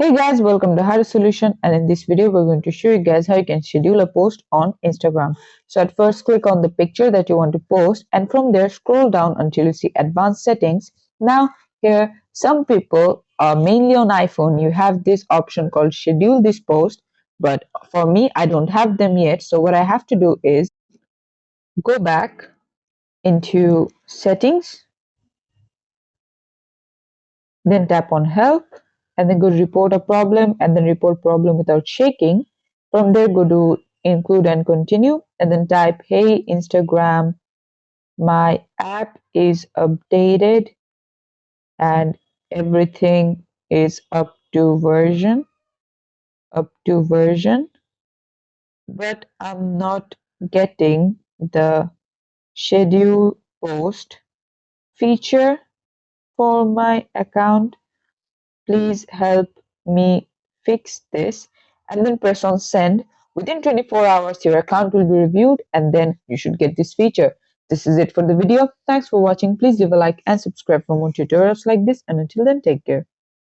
Hey guys, welcome to How to Solution, and in this video we're going to show you guys how you can schedule a post on Instagram. So at first click on the picture that you want to post, and from there scroll down until you see advanced settings. Now here some people, mainly on iPhone, you have this option called schedule this post, but for me I don't have them yet. So what I have to do is go back into settings, then tap on help, and then go to report a problem, and then report problem without shaking. From there go to include and continue, and then type, hey Instagram, my app is updated and everything is up to version, but I'm not getting the schedule post feature for my account. Please help me fix this, and then press on send. Within 24 hours, your account will be reviewed, and then you should get this feature. This is it for the video. Thanks for watching. Please leave a like and subscribe for more tutorials like this, and until then, take care.